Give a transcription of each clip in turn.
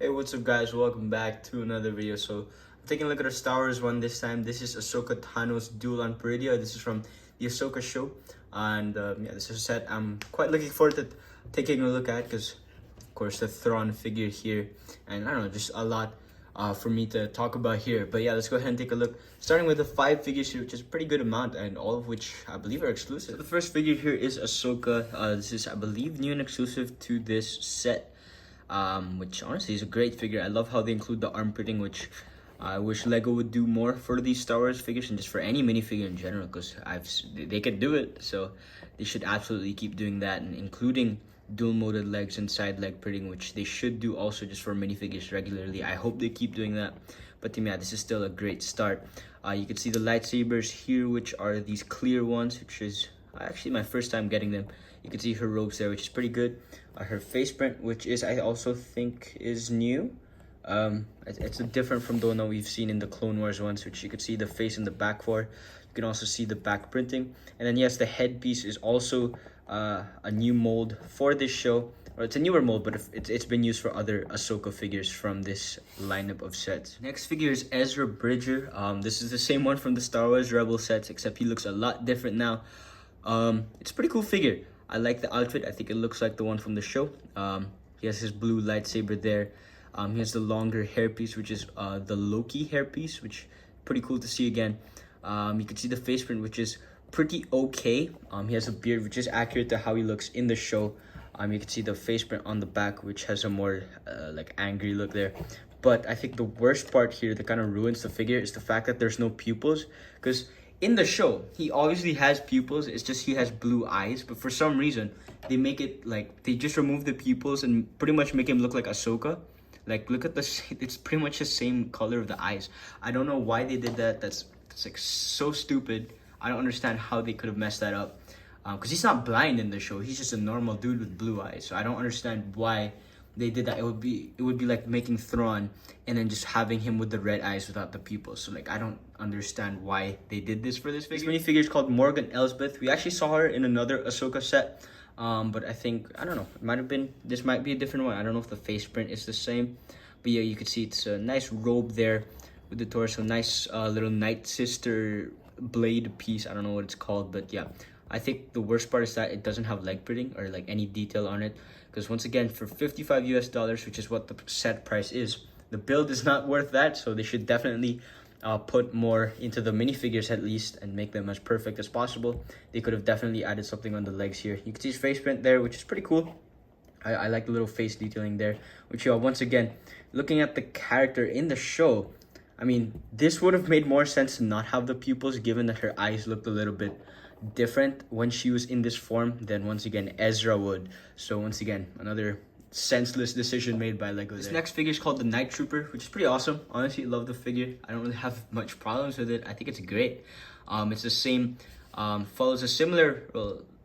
Hey, what's up guys? Welcome back to another video. So I'm taking a look at a Star Wars one this time. This is Ahsoka Tano's Duel on Peridea. This is from the Ahsoka show. And yeah, this is a set I'm quite looking forward to taking a look at because, of course, the Thrawn figure here. And I don't know, just a lot for me to talk about here. But yeah, let's go ahead and take a look. Starting with the 5 figures here, which is a pretty good amount, and all of which I believe are exclusive. So the first figure here is Ahsoka. This is, I believe, new and exclusive to this set. Which honestly is a great figure. I love how they include the arm printing, which I wish Lego would do more for these Star Wars figures and just for any minifigure in general, because they could do it. So they should absolutely keep doing that, and including dual molded legs and side leg printing, which they should do also just for minifigures regularly. I hope they keep doing that. But yeah, this is still a great start. You can see the lightsabers here, which are these clear ones, which is actually my first time getting them. You can see her robes there, which is pretty good. Her face print, which is, I also think, is new. It's different from the one that we've seen in the Clone Wars ones, which you could see the face in the back for. You can also see the back printing. And then yes, the headpiece is also a new mold for this show. Or it's a newer mold, but it's been used for other Ahsoka figures from this lineup of sets. Next figure is Ezra Bridger. This is the same one from the Star Wars Rebel sets, except he looks a lot different now. It's a pretty cool figure. I like the outfit. I think it looks like the one from the show. He has his blue lightsaber there. He has the longer hairpiece, which is the Loki hairpiece, which is pretty cool to see again. You can see the face print, which is pretty okay. He has a beard, which is accurate to how he looks in the show. You can see the face print on the back, which has a more like angry look there. But I think the worst part here that kind of ruins the figure is the fact that there's no pupils, because in the show, he obviously has pupils. It's just he has blue eyes. But for some reason, they make it like they just remove the pupils and pretty much make him look like Ahsoka. Like, look at this. It's pretty much the same color of the eyes. I don't know why they did that. That's like so stupid. I don't understand how they could have messed that up. Because he's not blind in the show. He's just a normal dude with blue eyes. So I don't understand why they did that. It would be like making Thrawn and then just having him with the red eyes without the pupils. So like, I don't understand why they did this for this figure. This minifigure is called Morgan Elsbeth. We actually saw her in another Ahsoka set, but I think, I don't know, it might have been, this might be a different one. I don't know if the face print is the same, but yeah, you can see it's a nice robe there with the torso. Nice little Night Sister blade piece. I don't know what it's called, but yeah, I think the worst part is that it doesn't have leg printing or like any detail on it. Because once again, for $55 US, which is what the set price is, the build is not worth that. So they should definitely put more into the minifigures at least and make them as perfect as possible. They could have definitely added something on the legs here. You can see his face print there, which is pretty cool. I like the little face detailing there. Which, once again, looking at the character in the show, I mean, this would have made more sense to not have the pupils, given that her eyes looked a little bit different when she was in this form than, once again, Ezra would. So once again, another senseless decision made by Lego. This next figure is called the Night Trooper, which is pretty awesome. Honestly, love the figure. I don't really have much problems with it. I think it's great. It's the same, follows a similar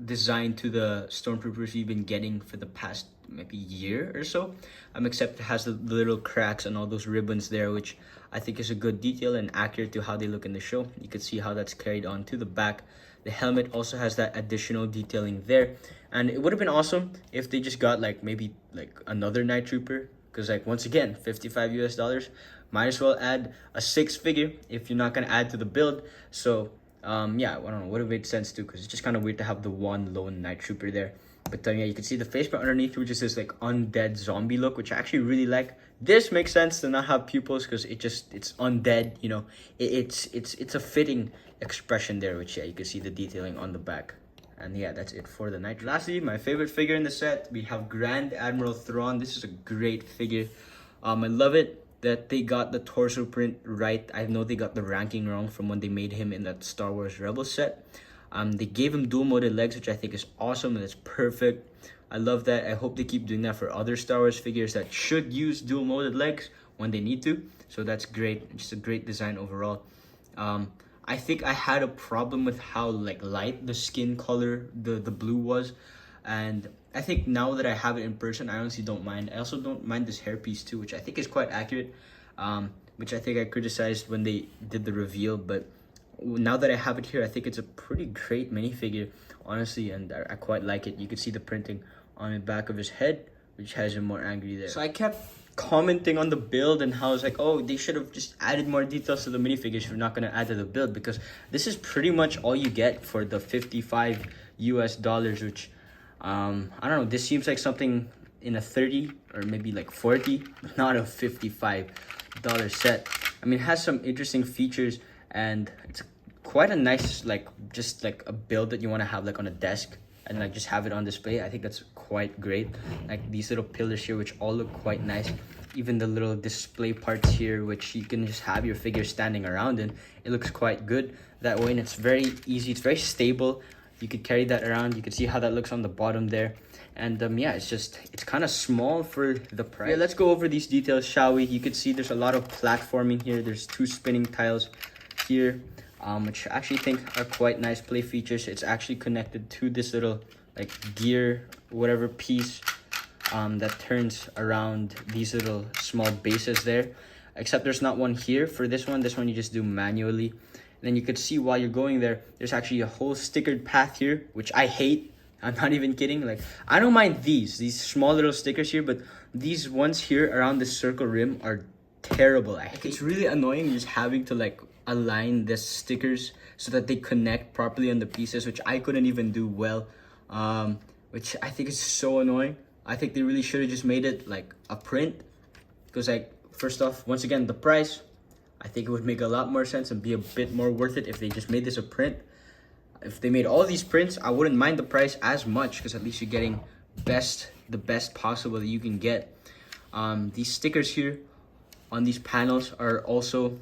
design to the Stormtroopers we've been getting for the past maybe year or so, except it has the little cracks and all those ribbons there, which I think is a good detail and accurate to how they look in the show. You can see how that's carried on to the back. The helmet also has that additional detailing there, and it would have been awesome if they just got like maybe like another Night Trooper, because like once again, $55 US, might as well add a 6th figure if you're not gonna add to the build. So yeah, I don't know, would have made sense too, because it's just kind of weird to have the one lone Night Trooper there. But yeah, you can see the face print underneath, which is this like undead zombie look, which I actually really like. This makes sense to not have pupils because it's undead, you know. It's a fitting expression there, which yeah, you can see the detailing on the back. And yeah, that's it for the Night. Lastly, my favorite figure in the set, we have Grand Admiral Thrawn. This is a great figure. I love it that they got the torso print right. I know they got the ranking wrong from when they made him in that Star Wars Rebel set. They gave him dual molded legs, which I think is awesome and it's perfect. I love that. I hope they keep doing that for other Star Wars figures that should use dual molded legs when they need to. So that's great. Just a great design overall. I think I had a problem with how like light the skin color, the blue was. And I think now that I have it in person, I honestly don't mind. I also don't mind this hairpiece too, which I think is quite accurate. Which I think I criticized when they did the reveal, but now that I have it here, I think it's a pretty great minifigure, honestly, and I quite like it. You can see the printing on the back of his head, which has him more angry there. So I kept commenting on the build and how it's like, oh, they should have just added more details to the minifigures if you're not going to add to the build, because this is pretty much all you get for the $55 US, which I don't know, this seems like something in a 30 or maybe like 40, but not a $55 set. I mean, it has some interesting features, and it's quite a nice, like, just like a build that you want to have like on a desk and like just have it on display. I think that's quite great. Like these little pillars here, which all look quite nice. Even the little display parts here, which you can just have your figure standing around in. It looks quite good that way, and it's very easy. It's very stable. You could carry that around. You can see how that looks on the bottom there. And yeah, it's kind of small for the price. Yeah, let's go over these details, shall we? You can see there's a lot of platforming here. There's 2 spinning tiles here, which I actually think are quite nice play features. It's actually connected to this little like gear, whatever piece that turns around these little small bases there. Except there's not one here for this one. This one you just do manually. And then you could see while you're going there, there's actually a whole stickered path here, which I hate. I'm not even kidding. Like, I don't mind these small little stickers here, but these ones here around the circle rim are terrible. It's really annoying just having to like align the stickers so that they connect properly on the pieces, which I couldn't even do well, which I think is so annoying. I think they really should have just made it like a print, because like, first off, once again, the price, I think it would make a lot more sense and be a bit more worth it if they just made this a print. If they made all these prints, I wouldn't mind the price as much, because at least you're getting the best possible that you can get. These stickers here on these panels are also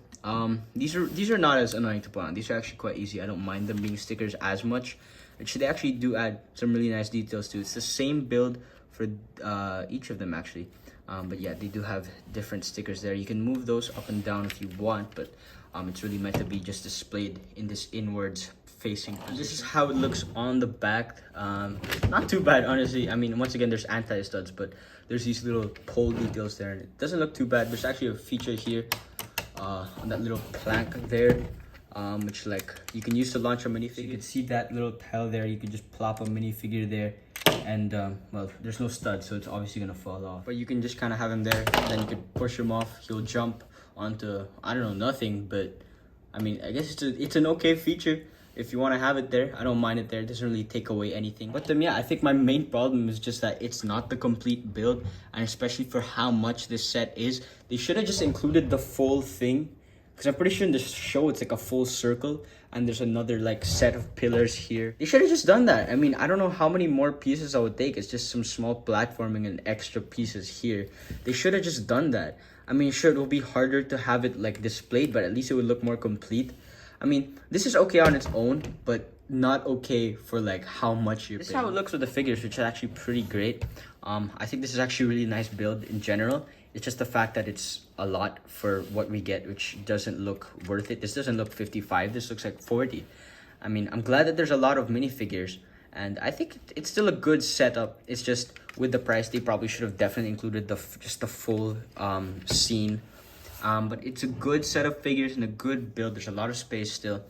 these are not as annoying to put on. These are actually quite easy. I don't mind them being stickers as much, which they actually do add some really nice details to. It's the same build for each of them actually, but yeah, they do have different stickers there. You can move those up and down if you want, but it's really meant to be just displayed in this inwards facing position. This is how it looks on the back. Not too bad, honestly. I mean, once again, there's anti-studs, but there's these little pole details there, and it doesn't look too bad. There's actually a feature here on that little plank there, which like you can use to launch a minifigure. So you can see that little tile there. You can just plop a minifigure there, and well, there's no stud, so it's obviously gonna fall off. But you can just kind of have him there, and then you can push him off. He'll jump onto, I don't know, nothing, but I mean, I guess it's an okay feature. If you want to have it there, I don't mind it there. It doesn't really take away anything. But yeah, I think my main problem is just that it's not the complete build, and especially for how much this set is, they should have just included the full thing, because I'm pretty sure in this show it's like a full circle, and there's another like set of pillars here. They should have just done that. I mean, I don't know how many more pieces I would take. It's just some small platforming and extra pieces here. They should have just done that. I mean, sure, it will be harder to have it like displayed, but at least it would look more complete. I mean, this is okay on its own, but not okay for like how much you're paying. This is how it looks with the figures, which is actually pretty great. I think this is actually a really nice build in general. It's just the fact that it's a lot for what we get, which doesn't look worth it. This doesn't look 55. This looks like 40. I mean, I'm glad that there's a lot of minifigures, and I think it's still a good setup. It's just with the price, they probably should have definitely included just the full scene. But it's a good set of figures and a good build. There's a lot of space still.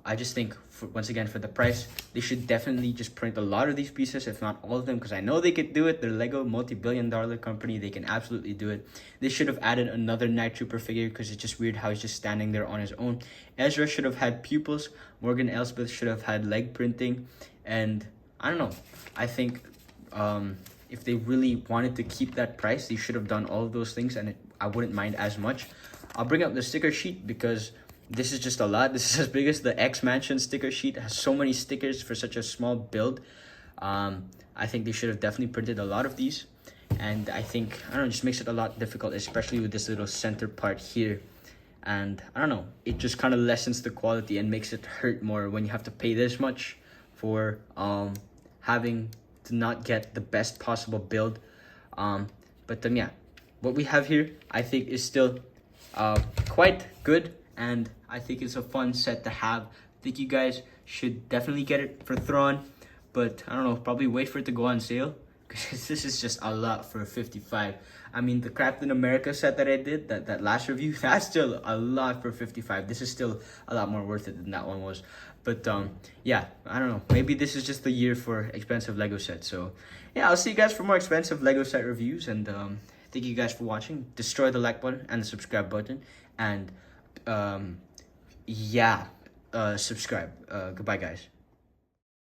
I just think, once again, for the price, they should definitely just print a lot of these pieces, if not all of them, because I know they could do it. They're Lego, multi-billion-dollar company. They can absolutely do it. They should have added another Night Trooper figure, because it's just weird how he's just standing there on his own. Ezra should have had pupils. Morgan Elsbeth should have had leg printing. And I don't know. I think if they really wanted to keep that price, they should have done all of those things, and I wouldn't mind as much. I'll bring up the sticker sheet, because this is just a lot. This is as big as the X-Mansion sticker sheet. It has so many stickers for such a small build. I think they should have definitely printed a lot of these. And I think, I don't know, it just makes it a lot difficult, especially with this little center part here. And I don't know, it just kind of lessens the quality and makes it hurt more when you have to pay this much for having to not get the best possible build. But yeah, what we have here, I think, is still quite good, and I think it's a fun set to have. I think you guys should definitely get it for Thrawn, but I don't know, probably wait for it to go on sale, because this is just a lot for 55. I mean, the Captain America set that I did, that last review, that's still a lot for 55. This is still a lot more worth it than that one was. But yeah, I don't know, maybe this is just the year for expensive Lego sets. So yeah, I'll see you guys for more expensive Lego set reviews, and Thank you guys for watching. Destroy the like button and the subscribe button, and yeah, subscribe. Goodbye, guys.